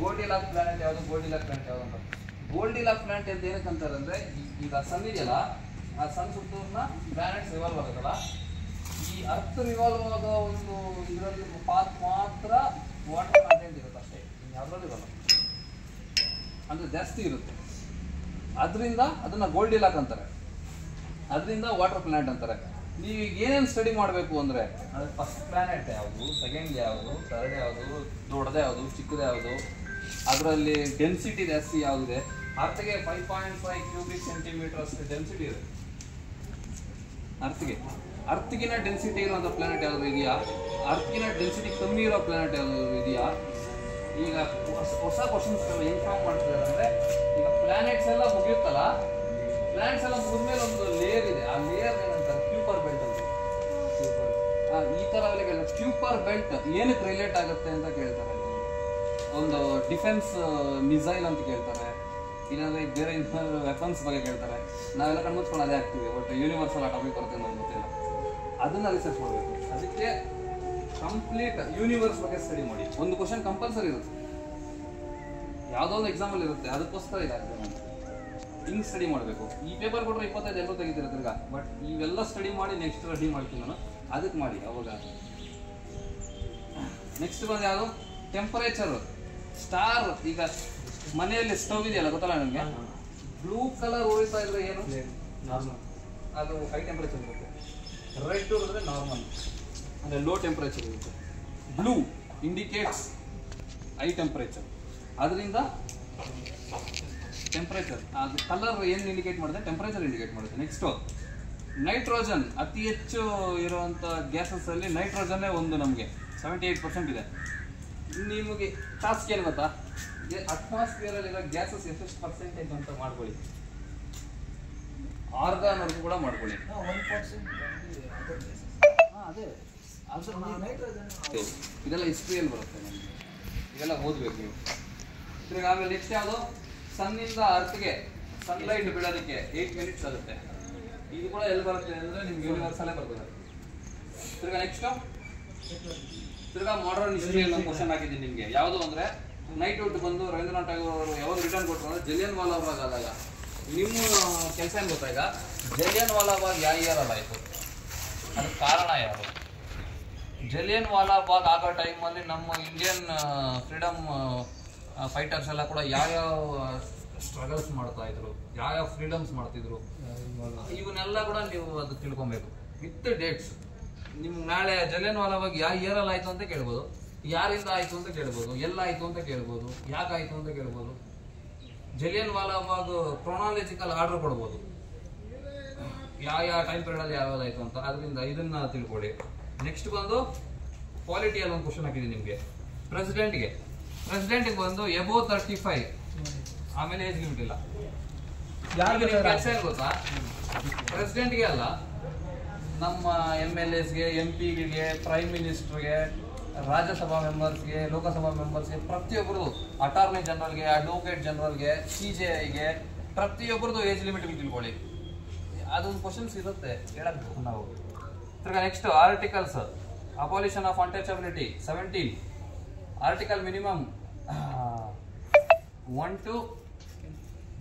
ಗೋಲ್ಡಿಲಾಕ್ planet ಯಾವುದು, ಗೋಲ್ಡಿಲಾಕ್ planet ಯಾವುದು ಅಂತ. ಗೋಲ್ಡಿಲಾಕ್ ಪ್ಲಾನೆಟ್ ಅಂತ ಏನಕ್ಕೆ ಅಂತಾರೆ ಅಂದರೆ, ಈಗ ಸನ್ ಇದೆಯಲ್ಲ, ಆ ಸನ್ ಸುತ್ತೂರ್ನ ಪ್ಲಾನೆಟ್ಸ್ ರಿವಾಲ್ವ್ ಆಗುತ್ತಲ್ಲ, ಈ ಅರ್ತ್ ರಿವಾಲ್ವ್ ಆಗೋ ಒಂದು ಇದರಲ್ಲಿ ಪಾತ್ ಮಾತ್ರ ವಾಟರ್ ಕಂಟೆಂಟ್ ಇರುತ್ತೆ ಅಷ್ಟೇ, ಯಾವುದ್ರಲ್ಲಿ ಇರಲ್ಲ, ಅಂದರೆ ಜಾಸ್ತಿ ಇರುತ್ತೆ. ಅದರಿಂದ ಅದನ್ನು ಗೋಲ್ಡಿಲಾಕ್ ಅಂತಾರೆ, ಅದರಿಂದ ವಾಟರ್ ಪ್ಲಾನೆಟ್ ಅಂತಾರೆ. ನೀವು ಏನೇನು ಸ್ಟಡಿ ಮಾಡಬೇಕು ಅಂದರೆ, ಅದು ಫಸ್ಟ್ ಪ್ಲಾನೆಟ್ ಯಾವುದು, ಸೆಕೆಂಡ್ ಯಾವುದು, ಥರ್ಡ್ ಯಾವುದು, ದೊಡ್ಡದೇ ಯಾವುದು, ಚಿಕ್ಕದೇ ಯಾವುದು, ಅದರಲ್ಲಿ ಡೆನ್ಸಿಟಿ ಜಾಸ್ತಿ ಯಾವುದಿದೆ. ಅರ್ಥಗೆ 5.5 ಕ್ಯೂಬಿಕ್ ಸೆಂಟಿಮೀಟರ್ ಅಷ್ಟು ಡೆನ್ಸಿಟಿ ಇದೆ. ಅರ್ಥಗಿನ ಡೆನ್ಸಿಟಿ ಇರುವಂಥ ಪ್ಲಾನೆಟ್ ಯಾವುದು ಇದೆಯಾ, ಅರ್ಥಗಿನ ಡೆನ್ಸಿಟಿ ಕಮ್ಮಿ ಇರೋ ಪ್ಲಾನೆಟ್ ಯಾವುದು ಇದೆಯಾ. ಈಗ ಹೊಸ ಕ್ವಶನ್ಸ್ ಹೆಂಗೆ ಫಾರ್ಮ್ ಮಾಡ್ತಿದ್ದಾರೆ ಅಂದರೆ, ಈಗ ಪ್ಲಾನೆಟ್ಸ್ ಎಲ್ಲ ಮುಗಿಯುತ್ತಲ್ಲ, ಪ್ಲಾನೆಟ್ಸ್ ಎಲ್ಲ ಮುಗಿದ್ಮೇಲೆ ಒಂದು ಲೇಯರ್ ಇದೆ, ಆ ಲೇಯರ್ ಏನಂತಾರೆ ಕ್ಯೂಪರ್ ಬೆಲ್ಟ್ ಅಂತ. ಈ ಥರ ಕ್ಯೂಪರ್ ಬೆಲ್ಟ್ ಏನಕ್ಕೆ ರಿಲೇಟ್ ಆಗುತ್ತೆ ಅಂತ ಕೇಳ್ತಾರೆ. ಒಂದು ಡಿಫೆನ್ಸ್ ಮಿಸೈಲ್ ಅಂತ ಕೇಳ್ತಾರೆ, ಇಲ್ಲಾಂದರೆ ಬೇರೆ ವೆಪನ್ಸ್ ಬಗ್ಗೆ ಕೇಳ್ತಾರೆ. ನಾವೆಲ್ಲ ಕಣ್ಮುಚ್ಕೊಂಡು ಅದೇ ಆಗ್ತೀವಿ, ಬಟ್ ಯೂನಿವರ್ಸಲ್ ಆ ಟಾಪಿಕ್ ಬರುತ್ತೆ ನಮ್ಗೆ ಗೊತ್ತಿಲ್ಲ. ಅದನ್ನು ರಿಸರ್ಚ್ ಮಾಡಬೇಕು. ಅದಕ್ಕೆ ಕಂಪ್ಲೀಟ್ ಯೂನಿವರ್ಸ್ ಬಗ್ಗೆ ಸ್ಟಡಿ ಮಾಡಿ. ಒಂದು ಕ್ವಶನ್ ಕಂಪಲ್ಸರಿ ಇರುತ್ತೆ, ಯಾವುದೋ ಒಂದು ಎಕ್ಸಾಮಲ್ಲಿ ಇರುತ್ತೆ, ಅದಕ್ಕೋಸ್ಕರ ಇದಾಗ್ತದೆ. ಹಿಂಗೆ ಸ್ಟಡಿ ಮಾಡಬೇಕು. ಈ ಪೇಪರ್ ಕೊಟ್ಟರೆ 25 ಎಲ್ಲರೂ ತೆಗಿತೀರ ತಿರ್ಗಾ, ಬಟ್ ಇವೆಲ್ಲ ಸ್ಟಡಿ ಮಾಡಿ ನೆಕ್ಸ್ಟ್ ರೆಡಿ ಮಾಡ್ತೀನಿ ನಾನು, ಅದಕ್ಕೆ ಮಾಡಿ ಅವಾಗ. ನೆಕ್ಸ್ಟ್ ಬಂದು ಯಾವುದು, ಟೆಂಪರೇಚರು. ಸ್ಟಾರ್, ಈಗ ಮನೆಯಲ್ಲಿ ಸ್ಟವ್ ಇದೆಯಲ್ಲ ಗೊತ್ತಲ್ಲ ನನಗೆ, ಬ್ಲೂ ಕಲರ್ ಉಳಿತಾ ಇದ್ರೆ ಏನು ನಾರ್ಮಲ್, ಅದು ಹೈ ಟೆಂಪರೇಚರ್ ಇರುತ್ತೆ. ರೆಡ್ ಉಳಿದ್ರೆ ನಾರ್ಮಲ್, ಅಂದರೆ ಲೋ ಟೆಂಪರೇಚರ್ ಇರುತ್ತೆ. ಬ್ಲೂ ಇಂಡಿಕೇಟ್ಸ್ ಹೈ ಟೆಂಪರೇಚರ್, ಅದರಿಂದ ಟೆಂಪರೇಚರ್, ಅದು ಕಲರ್ ಏನು ಇಂಡಿಕೇಟ್ ಮಾಡುತ್ತೆ, ಟೆಂಪರೇಚರ್ ಇಂಡಿಕೇಟ್ ಮಾಡುತ್ತೆ. ನೆಕ್ಸ್ಟು ನೈಟ್ರೋಜನ್, ಅತಿ ಹೆಚ್ಚು ಇರುವಂಥ ಗ್ಯಾಸಸ್ಸಲ್ಲಿ ನೈಟ್ರೋಜನ್ನೇ ಒಂದು ನಮಗೆ 78% ಇದೆ. ನಿಮಗೆ ಟಾಸ್ಕ್ ಏನು ಗೊತ್ತಾ, ಅಟ್ಮಾಸ್ಫಿಯರಲ್ಲಿರೋ ಗ್ಯಾಸಸ್ ಎಷ್ಟು ಪರ್ಸೆಂಟೇಜ್ ಅಂತ ಮಾಡ್ಕೊಳ್ಳಿ, ಆರ್ಗಾನ್ವರೆಗೂ ಕೂಡ ಮಾಡ್ಕೊಳ್ಳಿ. ಅದೇ ಇದೆಲ್ಲ ಹಿಸ್ಟ್ರಿಯಲ್ಲಿ ಬರುತ್ತೆ ನಮಗೆ, ಇದೆಲ್ಲ ಓದಬೇಕು ನೀವು. ತಿರ್ಗಿ ಆಮೇಲೆ ನೆಕ್ಸ್ಟ್ ಯಾವುದು, ಸನ್ನಿಂದ ಅರ್ಥಗೆ ಸನ್ಲೈಟ್ ಬೀಳೋದಕ್ಕೆ 8 ಮಿನಿಟ್ಸ್ ಆಗುತ್ತೆ. ಇದು ಕೂಡ ಎಲ್ಲಿ ಬರುತ್ತೆ ಅಂದರೆ ನಿಮ್ಗೆ ಯೂನಿವರ್ಸಲ್ಲೇ ಬರ್ತದೆ. ತಿರ್ಗಾ ನೆಕ್ಸ್ಟು ತಿರ್ಗಾ ಮಾಡರ್ನ್ ಹಿಸ್ಟ್ರಿ ಅನ್ನೋ ಕ್ವಶನ್ ಹಾಕಿದ್ದೀನಿ ನಿಮಗೆ. ಯಾವುದು ಅಂದರೆ, ನೈಟ್ ಔಟ್ ಬಂದು ರವೀಂದ್ರನಾಥ್ ಠಾಗೂರ್ ಅವರು ಯಾವಾಗ ರಿಟರ್ನ್ ಕೊಟ್ಟರು ಅಂದರೆ ಜಲಿಯನ್ ವಾಲಾ ಬಾಗ್ ಆದಾಗ. ನಿಮ್ಮ ಕೆಲಸ ಏನು ಗೊತ್ತಾ, ಈಗ ಜಲಿಯನ್ ವಾಲಾ ಬಾಗ್ ಯಾವ ಇಯರಲ್ಲಿ ಆಯಿತು, ಅದಕ್ಕೆ ಕಾರಣ ಯಾರು. ಜಲಿಯನ್ ವಾಲಾ ಬಾಗ್ ಆಗೋ ಟೈಮಲ್ಲಿ ನಮ್ಮ ಇಂಡಿಯನ್ ಫ್ರೀಡಮ್ ಫೈಟರ್ಸ್ ಎಲ್ಲ ಕೂಡ ಯಾವ್ಯಾವ ಸ್ಟ್ರಗಲ್ಸ್ ಮಾಡ್ತಾ ಇದ್ರು, ಯಾವ್ಯಾವ ಫ್ರೀಡಮ್ಸ್ ಮಾಡ್ತಿದ್ರು, ಇವನ್ನೆಲ್ಲ ಕೂಡ ನೀವು ಅದು ತಿಳ್ಕೊಬೇಕು ವಿತ್ ಡೇಟ್ಸ್. ನಿಮ್ಗೆ ನಾಳೆ ಜಲಿಯನ್ ವಾಲಾ ಬಾಗ್ ಯಾವ ಇಯರಲ್ಲಿ ಆಯಿತು ಅಂತ ಕೇಳ್ಬೋದು, ಯಾರಿಂದ ಆಯಿತು ಅಂತ ಕೇಳ್ಬೋದು, ಎಲ್ಲಾಯಿತು ಅಂತ ಕೇಳ್ಬೋದು, ಯಾಕಾಯಿತು ಅಂತ ಕೇಳ್ಬೋದು. ಜಲಿಯನ್ ವಾಲಾ ಬಾಗ್ ಕ್ರೊನಾಲಜಿಕಲ್ ಆರ್ಡರ್ ಕೊಡ್ಬೋದು, ಯಾವ ಟೈಮ್ ಪೀರಿಯಡಲ್ಲಿ ಯಾವ್ಯಾವ್ದಾಯಿತು ಅಂತ. ಅದರಿಂದ ಇದನ್ನು ತಿಳ್ಕೊಳ್ಳಿ. ನೆಕ್ಸ್ಟ್ ಬಂದು ಪಾಲಿಟಿಯಲ್ಲಿ ಒಂದು ಕ್ವಶನ್ ಹಾಕಿದ್ದೀನಿ ನಿಮಗೆ. ಪ್ರೆಸಿಡೆಂಟ್ಗೆ ಬಂದು ಎಬೋ 35, ಆಮೇಲೆ ಏಜ್ ಲಿಮಿಟ್ ಇಲ್ಲ. ಕೆಲಸ ಏನು ಗೊತ್ತಾ, ಪ್ರೆಸಿಡೆಂಟ್ಗೆ ಅಲ್ಲ, ನಮ್ಮ MLAಸ್ಗೆ, MP ಗೆ, ಪ್ರೈಮ್ ಮಿನಿಸ್ಟರ್ಗೆ, ರಾಜ್ಯಸಭಾ ಮೆಂಬರ್ಸ್ಗೆ, ಲೋಕಸಭಾ ಮೆಂಬರ್ಸ್ಗೆ, ಪ್ರತಿಯೊಬ್ಬರು, ಅಟಾರ್ನಿ ಜನರಲ್ಗೆ, ಅಡ್ವೊಕೇಟ್ ಜನರಲ್ಗೆ, CJIಗೆ, ಪ್ರತಿಯೊಬ್ಬರದು ಏಜ್ ಲಿಮಿಟ್ ತಿಳ್ಕೊಳ್ಳಿ. ಅದೊಂದು ಕ್ವಶನ್ಸ್ ಇರುತ್ತೆ, ಹೇಳಬೇಕು ನಾವು. ತಿರ್ಗಾ next articles, abolition of untouchability 17, article minimum 1 to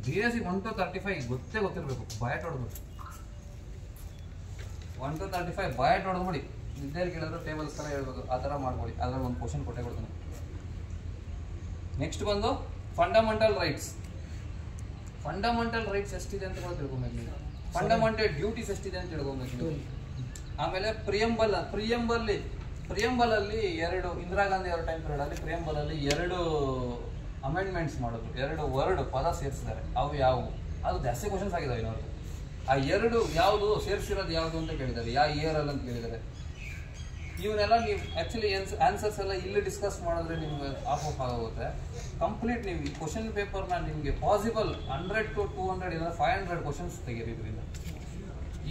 BSc 1 to 35 ಗೊತ್ತಿರಬೇಕು. ಬಯಾಟ್ ಹೊಡೆದು 1 to 35 ಬಯಾಟ್ ಹೊಡೆದ್ಬಿಡಿ. ನಿದ್ದೆಯಲ್ಲಿ ಕೇಳಿದ್ರು ಟೇಬಲ್ಸ್ ಥರ ಹೇಳ್ಬೋದು, ಆ ಥರ ಮಾಡ್ಕೊಳ್ಳಿ. ಅದ್ರಲ್ಲಿ ಒಂದು ಕ್ವಶನ್ ಕೊಟ್ಟೆ ಕೊಡ್ತೀನಿ. ನೆಕ್ಸ್ಟ್ ಬಂದು ಫಂಡಮೆಂಟಲ್ ರೈಟ್ಸ್. ಫಂಡಮೆಂಟಲ್ ರೈಟ್ಸ್ ಎಷ್ಟಿದೆ ಅಂತ ಕೂಡ ತಿಳ್ಕೊಬೇಕು ನೀವು. ಫಂಡಮೆಂಟಲ್ ಡ್ಯೂಟೀಸ್ ಎಷ್ಟಿದೆ ಅಂತ ತಿಳ್ಕೊಬೇಕು ನೀವು. ಆಮೇಲೆ ಪ್ರಿಯಂಬಲಲ್ಲಿ 2 ಇಂದಿರಾ ಗಾಂಧಿ ಅವರ ಟೈಮ್ ಪೀರಿಯಡಲ್ಲಿ ಪ್ರಿಯಂಬಲಲ್ಲಿ 2 ಅಮೆಂಡ್ಮೆಂಟ್ಸ್ ಮಾಡೋದು, 2 ವರ್ಡ್ ಪದ ಸೇರಿಸಿದ್ದಾರೆ. ಅವು ಯಾವುವು, ಅದು ಜಾಸ್ತಿ ಕ್ವಶನ್ಸ್ ಆಗಿದ್ದಾವೆ ಇನ್ನೊಂದು. ಆ 2 ಯಾವುದು ಸೇರಿಸಿರೋದು ಯಾವುದು ಅಂತ ಕೇಳಿದ್ದಾರೆ, ಯಾವ ಇಯರಲ್ಲಿ ಅಂತ ಕೇಳಿದ್ದಾರೆ. ಇವನ್ನೆಲ್ಲ ನೀವು ಆ್ಯಕ್ಚುಲಿ ಆನ್ಸರ್ಸ್ ಎಲ್ಲ ಇಲ್ಲಿ ಡಿಸ್ಕಸ್ ಮಾಡಿದ್ರೆ ನಿಮ್ಗೆ ಆಫ್ ಆಗುತ್ತೆ. ಕಂಪ್ಲೀಟ್ ನೀವು ಈ ಕ್ವಶನ್ ಪೇಪರ್ನ ನಿಮಗೆ ಪಾಸಿಬಲ್ 100 to 200 ಇಲ್ಲ 500 ಕ್ವಶನ್ಸ್ ತೆಗೀರಿ. ಇದರಿಂದ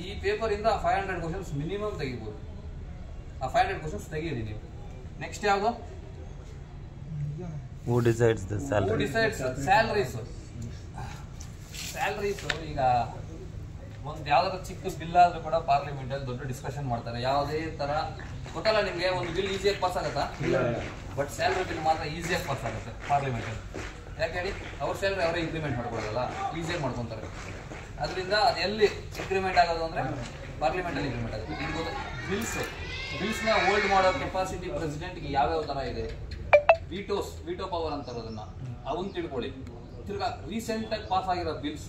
ಈ ಪೇಪರಿಂದ 500 ಕ್ವಶನ್ಸ್ ಮಿನಿಮಮ್ ತೆಗಿಬೋದು. ಆ 500 ಕ್ವಶನ್ಸ್ ತೆಗೀರಿ ನೀವು. ನೆಕ್ಸ್ಟ್ ಯಾವುದು, Who decides the salary? Who decides salaries. ಈಗ ಒಂದು ಯಾವ್ದಾದ್ರು ಚಿಕ್ಕ ಬಿಲ್ ಆದ್ರೂ ಕೂಡ ಪಾರ್ಲಿಮೆಂಟ್ ಅಲ್ಲಿ ದೊಡ್ಡ ಡಿಸ್ಕಷನ್ ಮಾಡ್ತಾರೆ. ಯಾವುದೇ ತರ ಗೊತ್ತಲ್ಲ ನಿಮ್ಗೆ, ಒಂದು ಬಿಲ್ ಈಸಿಯಾಗಿ ಪಾಸ್ ಆಗತ್ತಾ? ಬಟ್ ಸ್ಯಾಲ್ರಿ ಬಿಲ್ ಮಾತ್ರ ಈಸಿಯಾಗಿ ಪಾಸ್ ಆಗುತ್ತೆ ಪಾರ್ಲಿಮೆಂಟಲ್ಲಿ. ಯಾಕೆ ಹೇಳಿ, ಅವ್ರ ಸ್ಯಾಲ್ರಿ ಅವರೇ ಇಂಕ್ರಿಮೆಂಟ್ ಮಾಡ್ಕೊಳ್ಳೋದಲ್ಲ, ಈಸಿಯಾಗಿ ಮಾಡ್ಕೊತಾರೆ. ಅದರಿಂದ ಅದು ಎಲ್ಲಿ ಇಂಕ್ರಿಮೆಂಟ್ ಆಗೋದು ಅಂದರೆ ಪಾರ್ಲಿಮೆಂಟಲ್ಲಿ ಇಂಕ್ರಿಮೆಂಟ್ ಆಗುತ್ತೆ. ಇದು ಗೊತ್ತು, ಬಿಲ್ಸ್ನ ಹೋಲ್ಡ್ ಮಾಡೋ ಕೆಪಾಸಿಟಿ ಪ್ರೆಸಿಡೆಂಟ್ಗೆ ಯಾವ್ಯಾವ ಥರ ಇದೆ, ವಿಟೋ ಪವರ್ ಅಂತಾರೆ ಅದನ್ನು, ಅವನ್ನ ತಿಳ್ಕೊಳ್ಳಿ. ತಿರ್ಗಾ ರೀಸೆಂಟಾಗಿ ಪಾಸ್ ಆಗಿರೋ ಬಿಲ್ಸ್,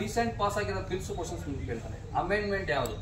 ರೀಸೆಂಟ್ ಪಾಸ್ ಆಗಿರೋ ಬಿಲ್ಸ್ ಕ್ವಶನ್ಸ್ ನಿಮ್ಗೆ ಕೇಳ್ತಾನೆ. ಅಮೆಂಡ್ಮೆಂಟ್ ಯಾವುದು,